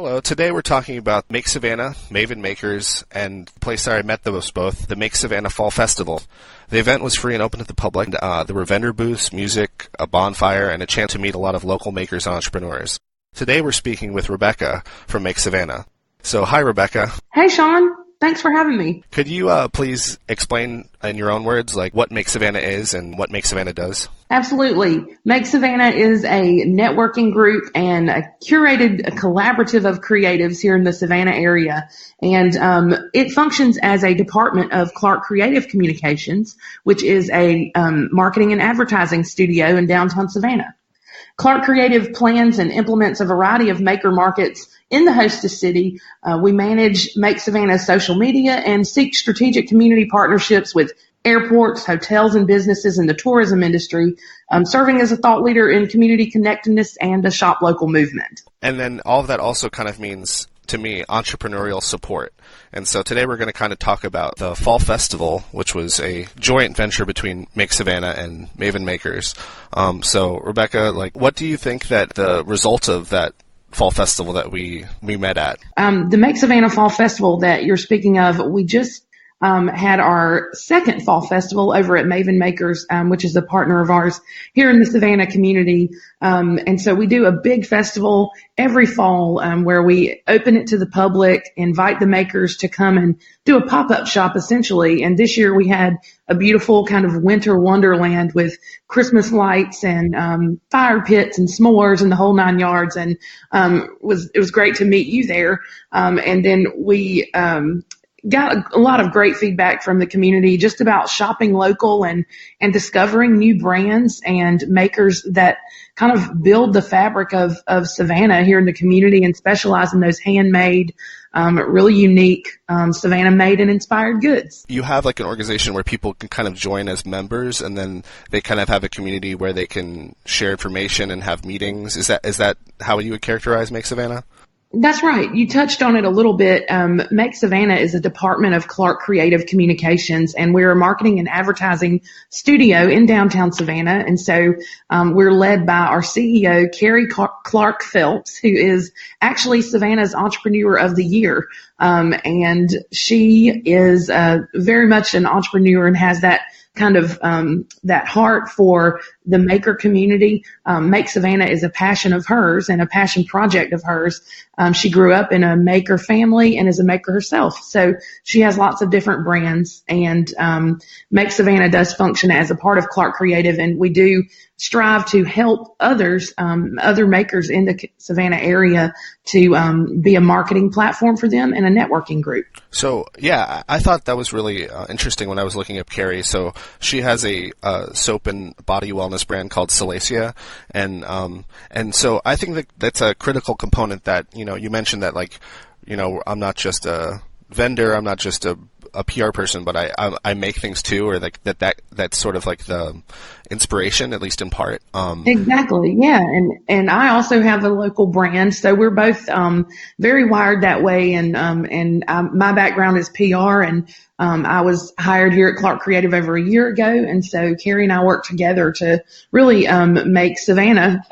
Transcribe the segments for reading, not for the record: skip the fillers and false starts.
Hello, today we're talking about Make Savannah, Maven Makers, and the place where I met them was both, the Make Savannah Fall Festival. The event was free and open to the public. There were vendor booths, music, a bonfire, and a chance to meet a lot of local makers and entrepreneurs. Today we're speaking with Rebekah from Make Savannah. So, hi Rebekah. Hey Sean, thanks for having me. Could you please explain in your own words like what Make Savannah is and what Make Savannah does? Absolutely. Make Savannah is a networking group and a collaborative of creatives here in the Savannah area. And it functions as a department of Clark Creative Communications, which is a marketing and advertising studio in downtown Savannah. Clark Creative plans and implements a variety of maker markets in the hostess city. We manage Make Savannah's social media and seek strategic community partnerships with airports, hotels, and businesses in the tourism industry, serving as a thought leader in community connectedness and a shop local movement. And then all of that also kind of means, to me, entrepreneurial support. And so today we're going to kind of talk about the Fall Festival, which was a joint venture between Make Savannah and Maven Makers. So Rebekah, like, what do you think that the result of that Fall Festival that we met at? The Make Savannah Fall Festival that you're speaking of, we just had our second fall festival over at Maven Makers, which is a partner of ours here in the Savannah community. And so we do a big festival every fall where we open it to the public, invite the makers to come and do a pop-up shop essentially. And this year we had a beautiful kind of winter wonderland with Christmas lights and fire pits and s'mores and the whole 9 yards. And it was great to meet you there. And then we got a lot of great feedback from the community just about shopping local and discovering new brands and makers that kind of build the fabric of Savannah here in the community and specialize in those handmade, really unique Savannah made and inspired goods. You have like an organization where people can kind of join as members and then they kind of have a community where they can share information and have meetings. Is that how you would characterize Make Savannah? That's right. You touched on it a little bit. Make Savannah is a department of Clark Creative Communications, and we're a marketing and advertising studio in downtown Savannah. And so we're led by our CEO, Carrie Clark Phelps, who is actually Savannah's Entrepreneur of the Year. And she is very much an entrepreneur and has that kind of that heart for the maker community. Make Savannah is a passion of hers and a passion project of hers. She grew up in a maker family and is a maker herself. So she has lots of different brands, and Make Savannah does function as a part of Clark Creative, and we do strive to help others, other makers in the Savannah area to be a marketing platform for them and a networking group. So, yeah, I thought that was really interesting when I was looking up Carrie. So she has a soap and body wellness brand called Salacia, and so I think that that's a critical component that, you mentioned that, like, I'm not just a vendor, I'm not just a PR person, but I make things too, or like that's sort of like the inspiration, at least in part. Exactly. Yeah. And I also have a local brand. So we're both, very wired that way. And my background is PR, and I was hired here at Clark Creative over a year ago. And so Carrie and I worked together to really, make Savannah,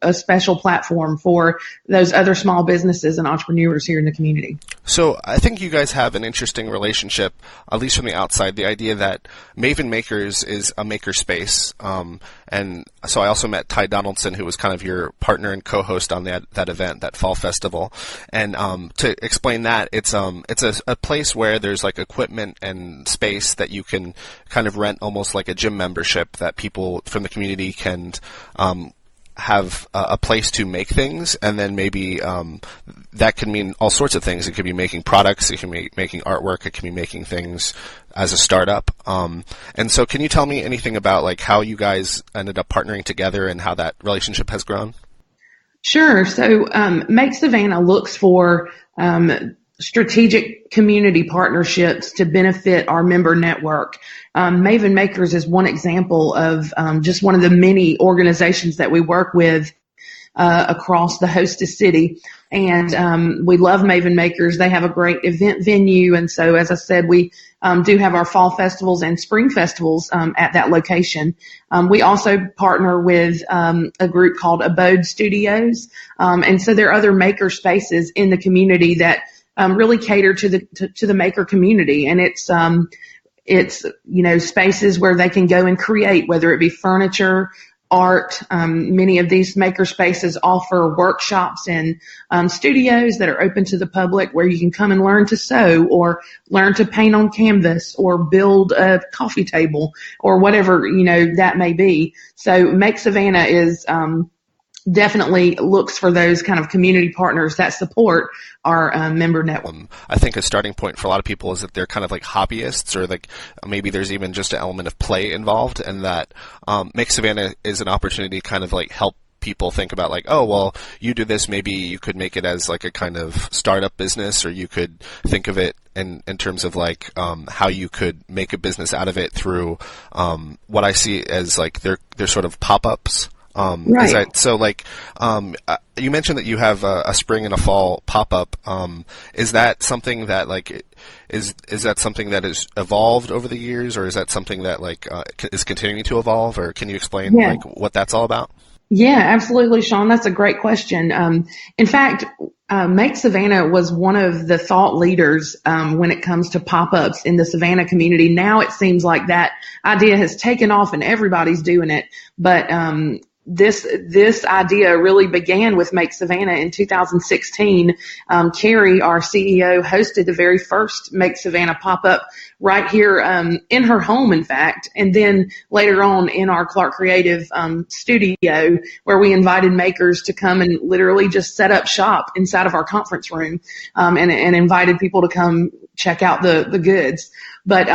a special platform for those other small businesses and entrepreneurs here in the community. So I think you guys have an interesting relationship, at least from the outside. The idea that Maven Makers is a maker space. And so I also met Ty Donaldson, who was kind of your partner and co-host on that event, that fall festival. And to explain that, it's a place where there's like equipment and space that you can kind of rent, almost like a gym membership, that people from the community can have a place to make things, and then maybe that can mean all sorts of things. It could be making products, it can be making artwork, it can be making things as a startup. And so can you tell me anything about like how you guys ended up partnering together and how that relationship has grown? Sure. So Make Savannah looks for strategic community partnerships to benefit our member network. Maven Makers is one example of just one of the many organizations that we work with across the hostess city. And we love Maven Makers. They have a great event venue. And so, as I said, we do have our fall festivals and spring festivals at that location. We also partner with a group called Abode Studios. And so there are other maker spaces in the community that really cater to the maker community. And it's spaces where they can go and create, whether it be furniture, art. Many of these maker spaces offer workshops and studios that are open to the public where you can come and learn to sew or learn to paint on canvas or build a coffee table or whatever, that may be. So Make Savannah is definitely looks for those kind of community partners that support our member network. I think a starting point for a lot of people is that they're kind of like hobbyists, or like maybe there's even just an element of play involved, and that Make Savannah is an opportunity to kind of like help people think about like, oh, well, you do this, maybe you could make it as like a kind of startup business, or you could think of it in terms of like how you could make a business out of it through what I see as like they're sort of pop-ups. Right. So like, you mentioned that you have a spring and a fall pop-up. Is that something that like, is that something that has evolved over the years, or is that something that like, is continuing to evolve, or can you explain like what that's all about? Yeah, absolutely, Sean. That's a great question. In fact, Make Savannah was one of the thought leaders when it comes to pop-ups in the Savannah community. Now it seems like that idea has taken off and everybody's doing it. But this idea really began with Make Savannah in 2016. Carrie, our CEO, hosted the very first Make Savannah pop-up right here in her home, in fact, and then later on in our Clark Creative studio, where we invited makers to come and literally just set up shop inside of our conference room, and invited people to come check out the goods. But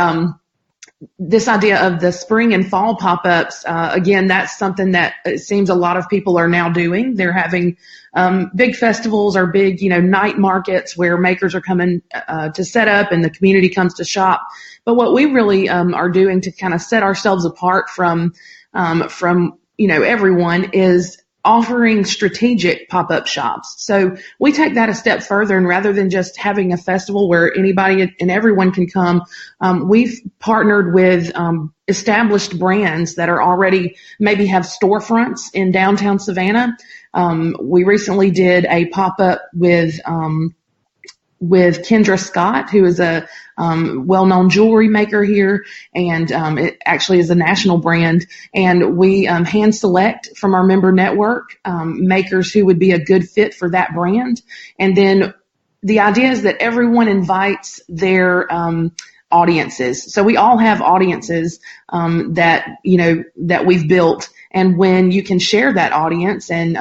this idea of the spring and fall pop-ups, again, that's something that it seems a lot of people are now doing. They're having big festivals or big, night markets where makers are coming to set up and the community comes to shop. But what we really are doing to kind of set ourselves apart from everyone is offering strategic pop-up shops. So we take that a step further, and rather than just having a festival where anybody and everyone can come, we've partnered with established brands that are already maybe have storefronts in downtown Savannah. We recently did a pop-up with Kendra Scott, who is a well-known jewelry maker here, and it actually is a national brand. And we hand select from our member network makers who would be a good fit for that brand. And then the idea is that everyone invites their audiences. So we all have audiences that we've built. And when you can share that audience and,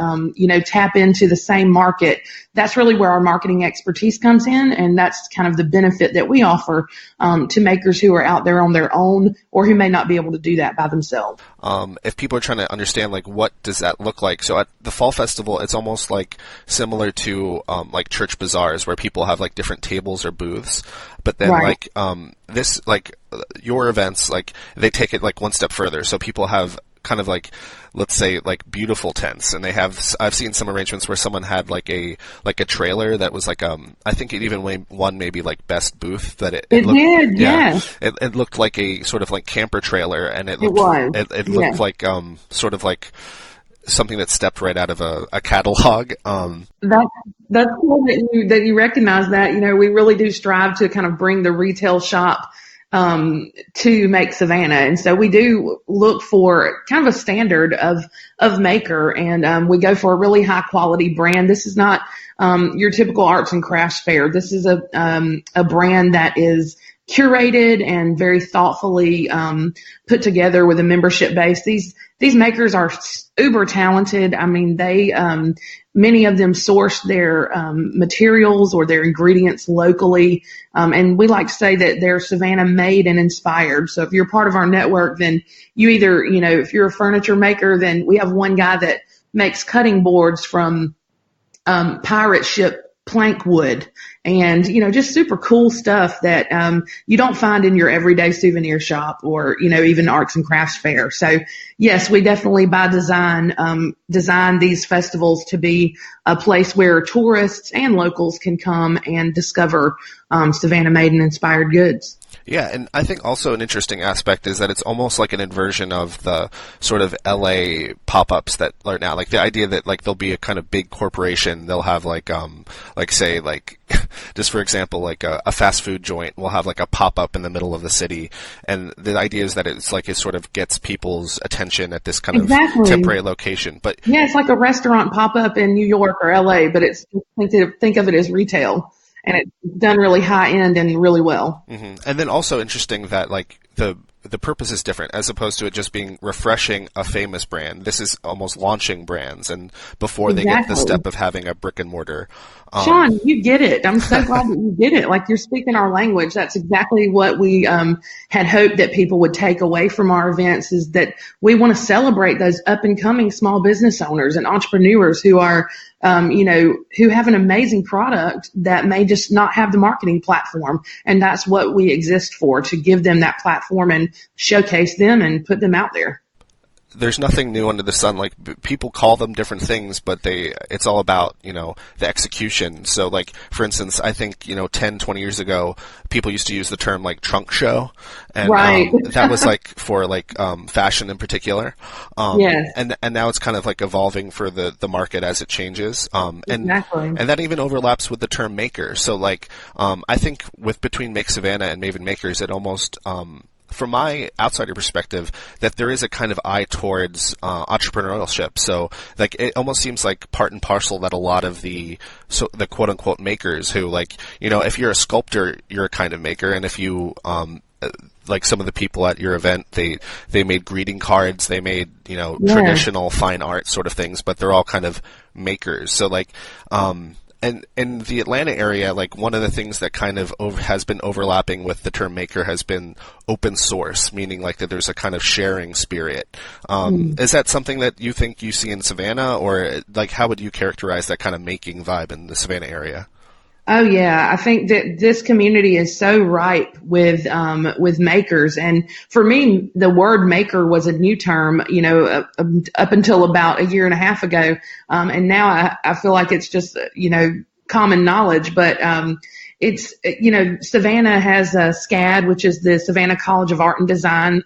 tap into the same market, that's really where our marketing expertise comes in. And that's kind of the benefit that we offer to makers who are out there on their own or who may not be able to do that by themselves. If people are trying to understand, like, what does that look like? So at the Fall Festival, it's almost like similar to like church bazaars where people have like different tables or booths. But then Right. your events, like they take it like one step further. So people have kind of like, let's say, like beautiful tents, and I've seen some arrangements where someone had like a trailer that was like I think it even won maybe like best booth, that it looked, did, yeah. It looked like a sort of like camper trailer, and it looked like sort of like something that stepped right out of a catalog. That's cool that you recognize that. We really do strive to kind of bring the retail shop to Make Savannah. And so we do look for kind of a standard of maker, and we go for a really high quality brand. This is not your typical arts and crafts fair. This is a brand that is curated and very thoughtfully put together with a membership base. These makers are uber talented. I mean, they many of them source their materials or their ingredients locally, and we like to say that they're Savannah made and inspired. So if you're part of our network, then you either, if you're a furniture maker, then we have one guy that makes cutting boards from pirate ship plank wood, and, just super cool stuff that, you don't find in your everyday souvenir shop or, even arts and crafts fair. So yes, we definitely by design, design these festivals to be a place where tourists and locals can come and discover, Savannah Maiden inspired goods. Yeah, and I think also an interesting aspect is that it's almost like an inversion of the sort of LA pop-ups that are now. Like the idea that like there'll be a kind of big corporation, they'll have like say like just for example, like a fast food joint will have like a pop-up in the middle of the city, and the idea is that it's like it sort of gets people's attention at this kind of temporary location. But yeah, it's like a restaurant pop-up in New York or LA, but it's think of it as retail. And it's done really high end and really well. Mm-hmm. And then also interesting that like the purpose is different as opposed to it just being refreshing a famous brand. This is almost launching brands, and before they get the step of having a brick and mortar. Sean, you get it. I'm so glad that you get it. Like you're speaking our language. That's exactly what we had hoped that people would take away from our events, is that we want to celebrate those up and coming small business owners and entrepreneurs who are, who have an amazing product that may just not have the marketing platform. And that's what we exist for, to give them that platform and showcase them and put them out there. There's nothing new under the sun. Like people call them different things, but it's all about, the execution. So like, for instance, I think, 10, 20 years ago, people used to use the term like trunk show. And right. That was like for like fashion in particular. Yes. And now it's kind of like evolving for the market as it changes. Exactly. And that even overlaps with the term maker. So like, I think between Make Savannah and Maven Makers, it almost, from my outsider perspective, that there is a kind of eye towards entrepreneurship. So, like, it almost seems like part and parcel that a lot of the quote unquote makers who, like, if you're a sculptor, you're a kind of maker, and if you like some of the people at your event, they made greeting cards, they made traditional fine art sort of things, but they're all kind of makers. So like. And in the Atlanta area, like one of the things that kind of has been overlapping with the term maker has been open source, meaning like that there's a kind of sharing spirit. Is that something that you think you see in Savannah, or like how would you characterize that kind of making vibe in the Savannah area? Oh yeah, I think that this community is so ripe with makers, and for me, the word maker was a new term, up until about a year and a half ago, and now I feel like it's just common knowledge, but it's Savannah has SCAD, which is the Savannah College of Art and Design,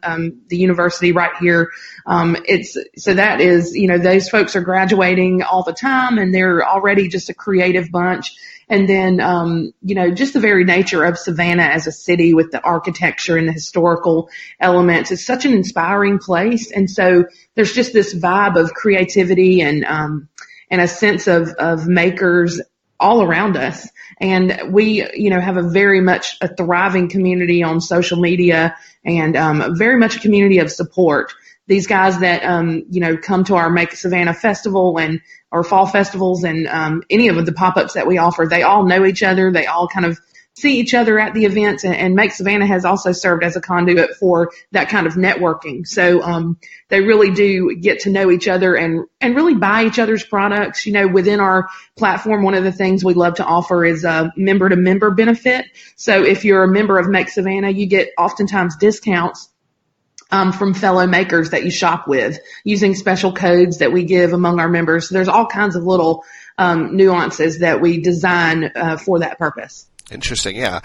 the university right here. That is those folks are graduating all the time, and they're already just a creative bunch. And then, just the very nature of Savannah as a city with the architecture and the historical elements is such an inspiring place. And so there's just this vibe of creativity and a sense of makers all around us. And we, have a very much a thriving community on social media and, very much a community of support. These guys that, come to our Make Savannah festival or fall festivals and, any of the pop-ups that we offer, they all know each other. They all kind of see each other at the events, and Make Savannah has also served as a conduit for that kind of networking. So, they really do get to know each other and really buy each other's products. Within our platform, one of the things we love to offer is a member to member benefit. So if you're a member of Make Savannah, you get oftentimes discounts from fellow makers that you shop with using special codes that we give among our members. So there's all kinds of little nuances that we design for that purpose. Interesting, yeah.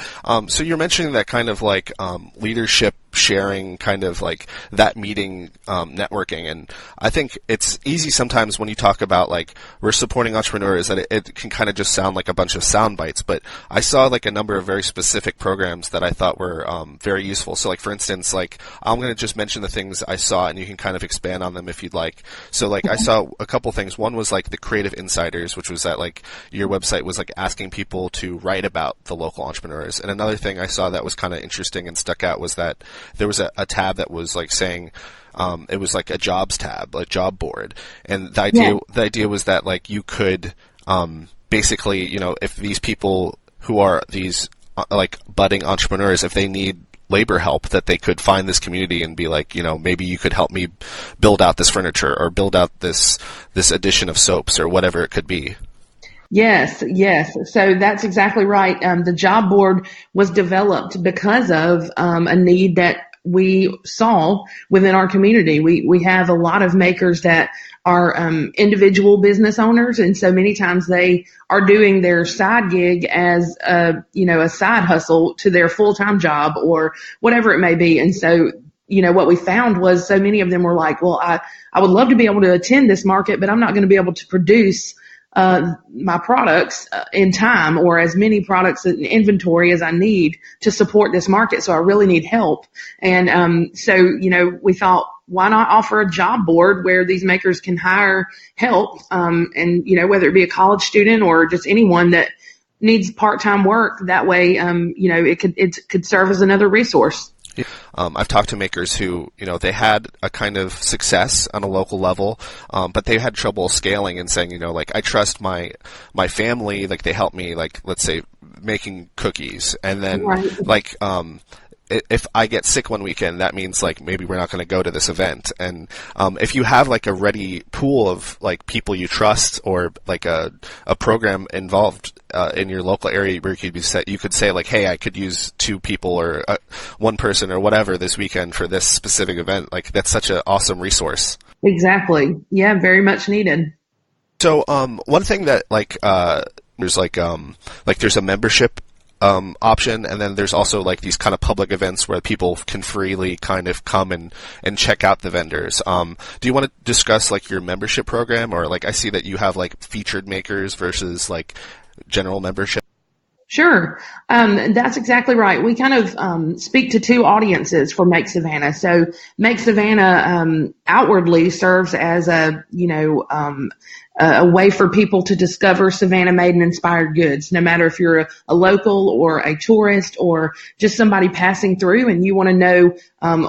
So you're mentioning that kind of like leadership sharing, kind of like that meeting networking, and I think it's easy sometimes when you talk about like we're supporting entrepreneurs that it can kind of just sound like a bunch of sound bites, but I saw like a number of very specific programs that I thought were very useful. So like for instance, like I'm going to just mention the things I saw and you can kind of expand on them if you'd like. So like I saw a couple things. One was like the Creative Insiders, which was that like your website was like asking people to write about the local entrepreneurs. And another thing I saw that was kind of interesting and stuck out was that there was a tab that was like saying it was like a jobs tab, a job board, and the idea was that like you could basically if these people who are these like budding entrepreneurs, if they need labor help, that they could find this community and be like, maybe you could help me build out this furniture or build out this edition of soaps or whatever it could be. Yes, yes. So that's exactly right. The job board was developed because of a need that we saw within our community. We have a lot of makers that are individual business owners, and so many times they are doing their side gig as a side hustle to their full time job or whatever it may be. And so what we found was so many of them were like, well, I would love to be able to attend this market, but I'm not going to be able to produce my products in time or as many products in inventory as I need to support this market. So I really need help. And we thought, why not offer a job board where these makers can hire help? And whether it be a college student or just anyone that needs part-time work, that way, it could serve as another resource. I've talked to makers who, they had a kind of success on a local level, but they had trouble scaling and saying, I trust my family, like they help me, like let's say making cookies, and then right. If I get sick one weekend, that means like maybe we're not going to go to this event. And if you have like a ready pool of like people you trust or like a program involved in your local area where you could say like, hey, I could use 2 people or one person or whatever this weekend for this specific event. Like that's such an awesome resource. Exactly. Yeah, very much needed. So one thing that there's there's a membership option, and then there's also like these kind of public events where people can freely kind of come and check out the vendors. Do you want to discuss like your membership program, or like I see that you have like featured makers versus like general membership? Sure. That's exactly right. We kind of speak to 2 audiences for Make Savannah. So Make Savannah outwardly serves as a way for people to discover Savannah made and inspired goods, no matter if you're a local or a tourist or just somebody passing through and you want to know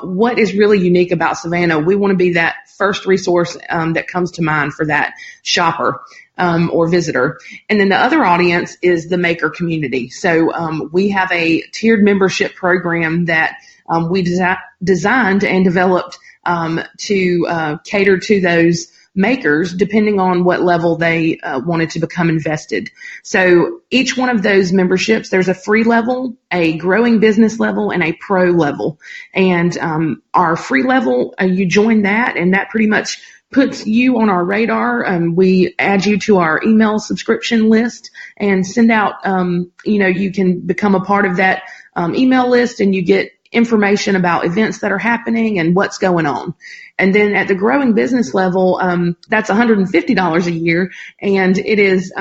what is really unique about Savannah. We want to be that first resource that comes to mind for that shopper or visitor. And then the other audience is the maker community. So we have a tiered membership program that we designed and developed to cater to those makers depending on what level they wanted to become invested. So each one of those memberships, there's a free level, a growing business level, and a pro level. And our free level, you join that, and that pretty much puts you on our radar. We add you to our email subscription list and send out, you can become a part of that email list, and you get information about events that are happening and what's going on. And then at the growing business level, that's $150 a year, and it is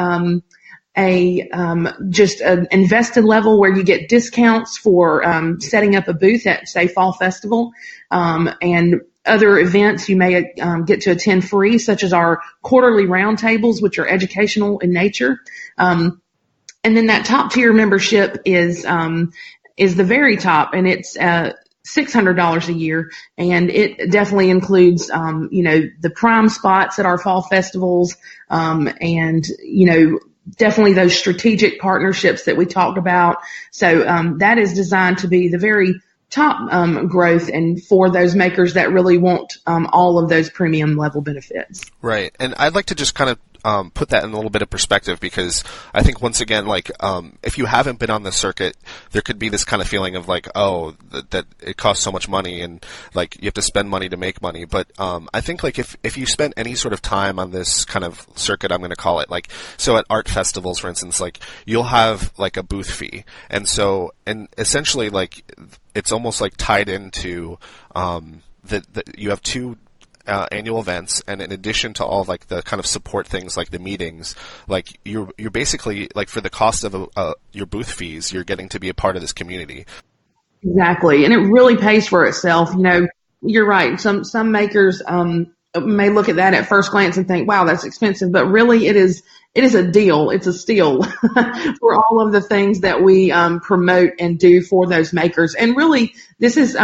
just an invested level where you get discounts for setting up a booth at, say, Fall Festival, and other events you may get to attend free, such as our quarterly roundtables, which are educational in nature. And then that top tier membership is the very top, and it's $600 a year, and it definitely includes the prime spots at our fall festivals, and definitely those strategic partnerships that we talked about. So that is designed to be the very top growth, and for those makers that really want all of those premium level benefits. Right, and I'd like to just kind of put that in a little bit of perspective, because I think once again, if you haven't been on the circuit, there could be this kind of feeling of like, oh, that it costs so much money and like you have to spend money to make money. But I think like if you spend any sort of time on this kind of circuit, I'm going to call it, like, so at art festivals, for instance, like you'll have like a booth fee, and essentially like it's almost like tied into you have 2 annual events, and in addition to all like the kind of support things like the meetings, like you're basically like for the cost of your booth fees, you're getting to be a part of this community. Exactly, and it really pays for itself. You're right. Some makers may look at that at first glance and think, "Wow, that's expensive," but really, it is a deal. It's a steal for all of the things that we promote and do for those makers. And really, this is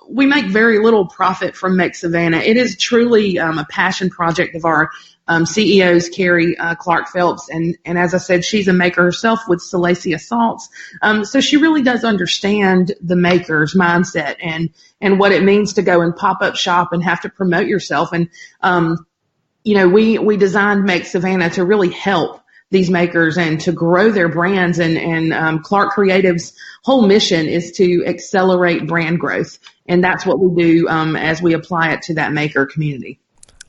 we make very little profit from Make Savannah. It is truly a passion project of our CEO's Carrie Clark Phelps, and as I said, she's a maker herself with Salacia Salts. So she really does understand the maker's mindset and what it means to go and pop up shop and have to promote yourself. And we designed Make Savannah to really help these makers and to grow their brands. And Clark Creative's whole mission is to accelerate brand growth. And that's what we do as we apply it to that maker community.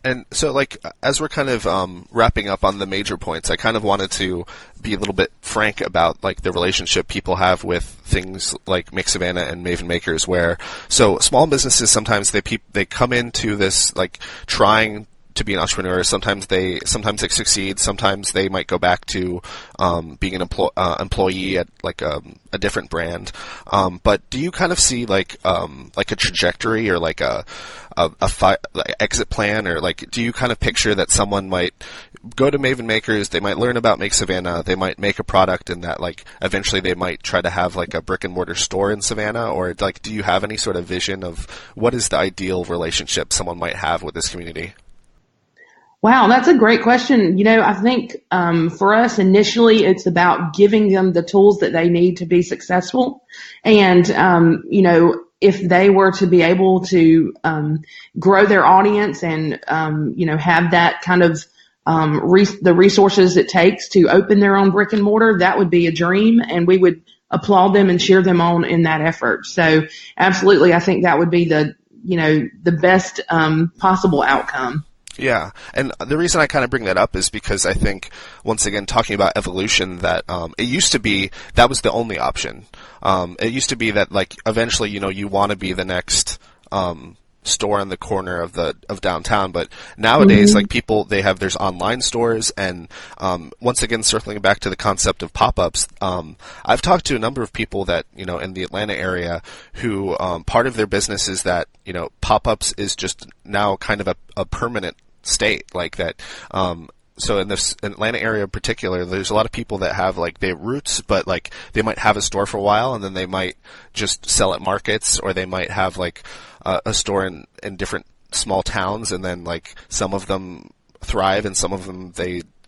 And so, like, as we're kind of wrapping up on the major points, I kind of wanted to be a little bit frank about, like, the relationship people have with things like Make Savannah and Maven Makers, where, so small businesses, sometimes they come into this, like, trying to be an entrepreneur. Sometimes they succeed. Sometimes they might go back to being an employee at like a different brand. But do you kind of see like a trajectory or like a exit plan, or like do you kind of picture that someone might go to Maven Makers, they might learn about Make Savannah, they might make a product, and that like eventually they might try to have like a brick and mortar store in Savannah? Or like do you have any sort of vision of what is the ideal relationship someone might have with this community? Wow, that's a great question. I think for us initially, it's about giving them the tools that they need to be successful. And, if they were to be able to grow their audience and, have that kind of the resources it takes to open their own brick and mortar, that would be a dream. And we would applaud them and cheer them on in that effort. So absolutely, I think that would be the best possible outcome. Yeah, and the reason I kind of bring that up is because I think, once again, talking about evolution, that it used to be that was the only option. It used to be that, like, eventually, you want to be the next store on the corner of downtown, but nowadays, like, there's online stores, and once again, circling back to the concept of pop-ups, I've talked to a number of people that, in the Atlanta area who, part of their business is that, pop-ups is just now kind of a permanent state, like that. So in this Atlanta area in particular, there's a lot of people that have like their roots, but like they might have a store for a while and then they might just sell at markets, or they might have like a store in different small towns, and then like some of them thrive and some of them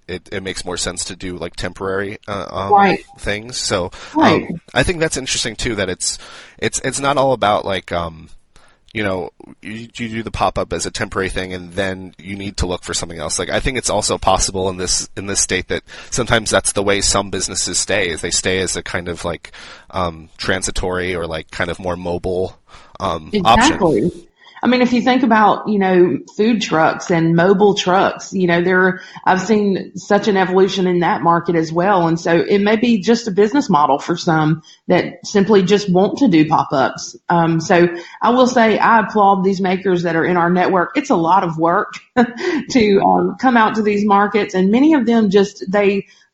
it makes more sense to do like temporary Right. things. So Right. I think that's interesting too, that it's not all about like you do the pop-up as a temporary thing and then you need to look for something else. Like, I think it's also possible in this state that sometimes that's the way some businesses stay, is they stay as a kind of like transitory or like kind of more mobile option. Exactly. I mean, if you think about, food trucks and mobile trucks, I've seen such an evolution in that market as well. And so it may be just a business model for some that simply just want to do pop-ups. So I will say I applaud these makers that are in our network. It's a lot of work to come out to these markets, and many of them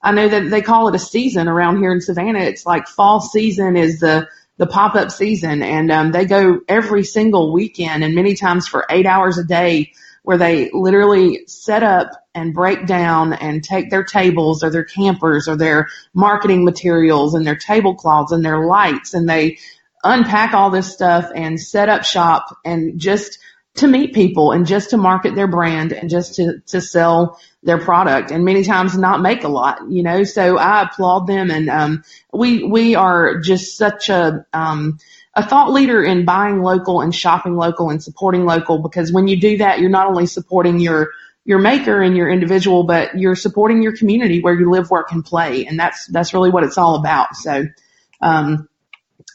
I know that they call it a season around here in Savannah. It's like fall season is the pop-up season, and they go every single weekend, and many times for 8 hours a day, where they literally set up and break down and take their tables or their campers or their marketing materials and their tablecloths and their lights, and they unpack all this stuff and set up shop, and just to meet people and just to market their brand and just to sell their product, and many times not make a lot, so I applaud them. And we are just such a thought leader in buying local and shopping local and supporting local, because when you do that, you're not only supporting your maker and your individual, but you're supporting your community where you live, work, and play. And that's really what it's all about. So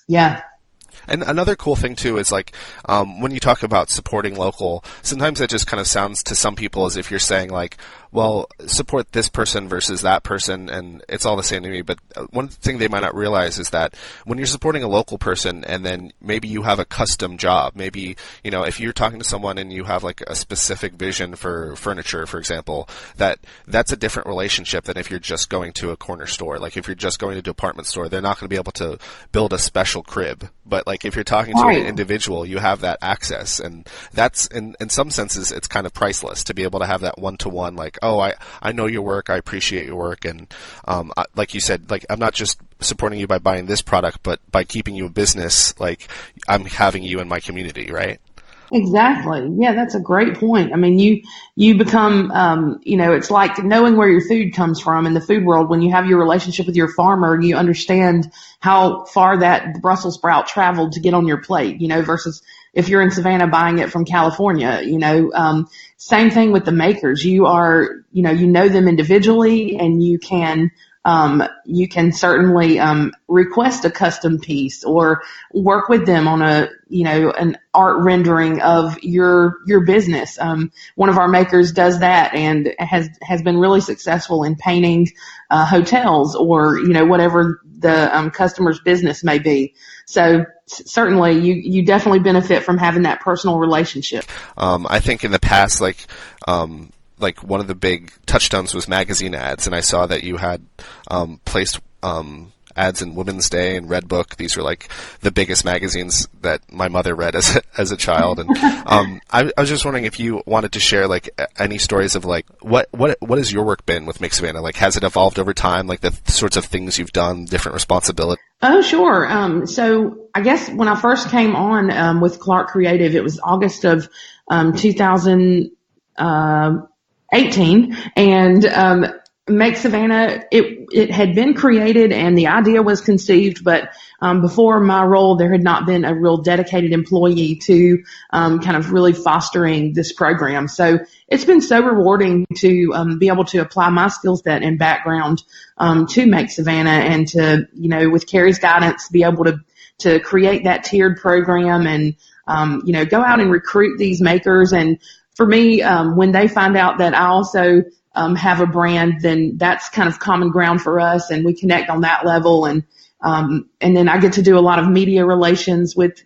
yeah. And another cool thing too is like when you talk about supporting local, sometimes it just kind of sounds to some people as if you're saying like, well, support this person versus that person, and it's all the same to me. But one thing they might not realize is that when you're supporting a local person and then maybe you have a custom job, maybe, if you're talking to someone and you have like a specific vision for furniture, for example, that's a different relationship than if you're just going to a corner store. Like if you're just going to a department store, they're not going to be able to build a special crib. But like if you're talking to an individual, you have that access, and that's in some senses it's kind of priceless to be able to have that one-to-one, like, oh, I know your work, I appreciate your work, and like you said, like I'm not just supporting you by buying this product, but by keeping you a business, like I'm having you in my community, right? Exactly. Yeah, that's a great point. I mean, you become, it's like knowing where your food comes from in the food world. When you have your relationship with your farmer, you understand how far that Brussels sprout traveled to get on your plate, versus if you're in Savannah buying it from California, same thing with the makers. You know them individually, and you can certainly request a custom piece or work with them on an art rendering of your business. One of our makers does that and has been really successful in painting hotels or whatever the customer's business may be. So certainly you definitely benefit from having that personal relationship. I think in the past, like one of the big touchstones was magazine ads, and I saw that you had placed ads in Women's Day and Redbook. These were like the biggest magazines that my mother read as a child. And I was just wondering if you wanted to share like any stories of like what has your work been with Make Savannah? Like, has it evolved over time? Like the sorts of things you've done, different responsibilities? Oh, sure. So I guess when I first came on with Clark Creative, it was August of 2018, and Make Savannah, it had been created and the idea was conceived, but before my role, there had not been a real dedicated employee to kind of really fostering this program. So it's been so rewarding to be able to apply my skill set and background to Make Savannah, and to, with Carrie's guidance, be able to create that tiered program and, go out and recruit these makers. And for me, when they find out that I also have a brand, then that's kind of common ground for us, and we connect on that level. And then I get to do a lot of media relations with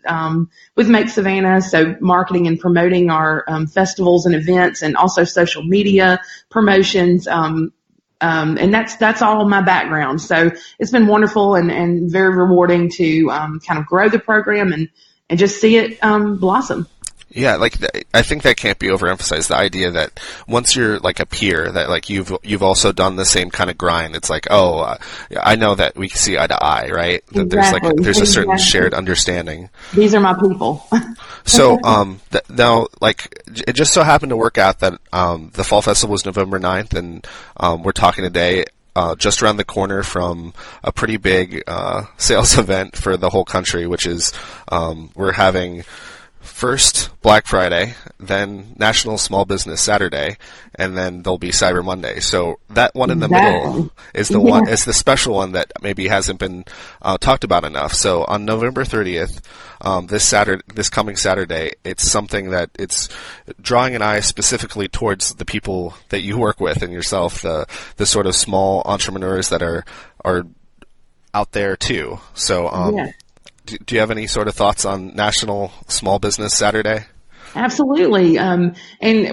Make Savannah, so marketing and promoting our festivals and events, and also social media promotions. And that's all my background. So it's been wonderful and very rewarding to kind of grow the program and just see it blossom. Yeah, I think that can't be overemphasized. The idea that once you're like a peer, that like you've also done the same kind of grind. It's like, I know that we can see eye to eye, right? That Exactly. there's a certain shared understanding. These are my people. So now, like, it just so happened to work out that the Fall Festival was November 9th, and we're talking today. Just around the corner from a pretty big sales event for the whole country, which is we're having first Black Friday, then National Small Business Saturday, and then there'll be Cyber Monday. So that one in the middle is the special one that maybe hasn't been talked about enough. So on November 30th, this coming Saturday, it's something that it's drawing an eye specifically towards the people that you work with and yourself, the sort of small entrepreneurs that are out there too. So do you have any sort of thoughts on National Small Business Saturday? Absolutely. And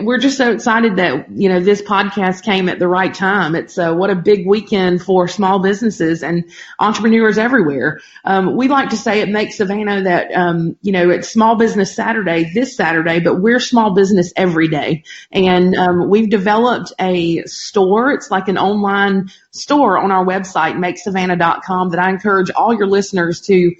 we're just so excited that, this podcast came at the right time. It's what a big weekend for small businesses and entrepreneurs everywhere. We like to say at Make Savannah that, it's Small Business Saturday this Saturday, but we're small business every day. And we've developed a store. It's like an online store on our website, makesavannah.com, that I encourage all your listeners to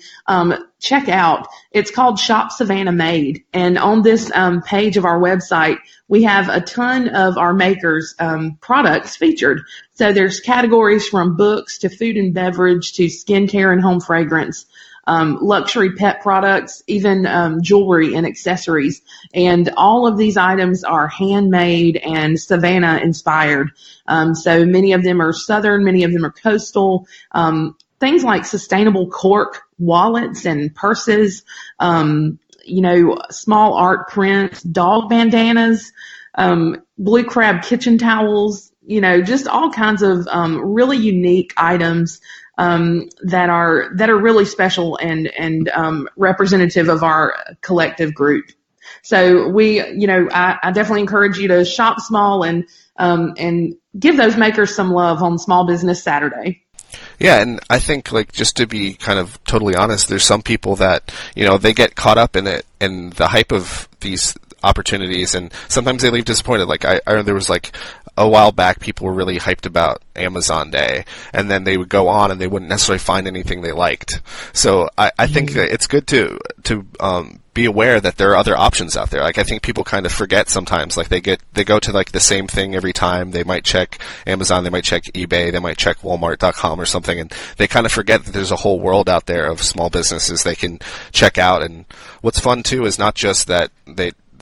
check out. It's called Shop Savannah Made. And on this page of our website, we have a ton of our makers' products featured. So there's categories from books to food and beverage to skincare and home fragrance, luxury pet products, even jewelry and accessories. And all of these items are handmade and Savannah inspired. So many of them are Southern, many of them are coastal. Things like sustainable cork wallets and purses, small art prints, dog bandanas, blue crab kitchen towels, just all kinds of really unique items that are really special and representative of our collective group. So I definitely encourage you to shop small and give those makers some love on Small Business Saturday. Yeah, and I think, like, just to be kind of totally honest, there's some people that, they get caught up in it and the hype of these opportunities, and sometimes they leave disappointed. Like, I there was, like, a while back, people were really hyped about Amazon Day, and then they would go on and they wouldn't necessarily find anything they liked. So I think that it's good to be aware that there are other options out there. Like, I think people kind of forget sometimes, like they go to like the same thing every time. They might check Amazon, they might check eBay, they might check Walmart.com or something, and they kind of forget that there's a whole world out there of small businesses they can check out. And what's fun too is not just that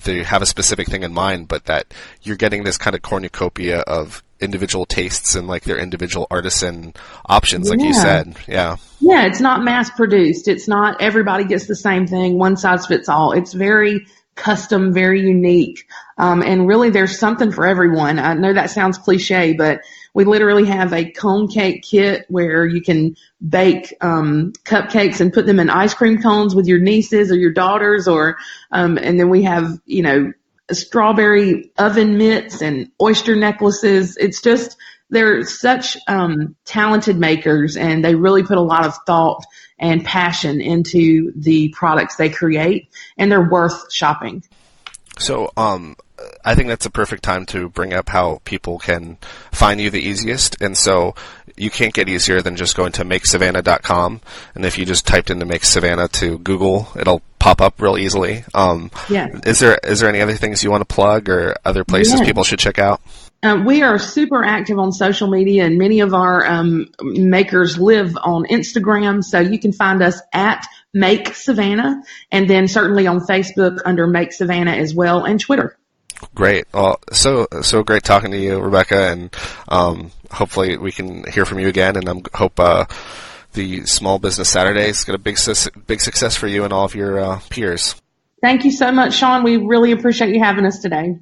they have a specific thing in mind, but that you're getting this kind of cornucopia of individual tastes and like their individual artisan options, like you said. Yeah. Yeah, it's not mass produced. It's not everybody gets the same thing, one size fits all. It's very custom, very unique. And really there's something for everyone. I know that sounds cliche, but we literally have a cone cake kit where you can bake cupcakes and put them in ice cream cones with your nieces or your daughters, or and then we have, strawberry oven mitts and oyster necklaces. It's just, they're such talented makers, and they really put a lot of thought and passion into the products they create, and they're worth shopping. So, I think that's a perfect time to bring up how people can find you the easiest. And so you can't get easier than just going to MakeSavannah.com. And if you just typed into Make Savannah to Google, it'll pop up real easily. Is there any other things you want to plug, or other places people should check out? We are super active on social media, and many of our makers live on Instagram. So you can find us at Make Savannah, and then certainly on Facebook under Make Savannah as well, and Twitter. Great. Well, so great talking to you, Rebekah, and hopefully we can hear from you again. And I hope the Small Business Saturdays get a big success for you and all of your peers. Thank you so much, Sean. We really appreciate you having us today.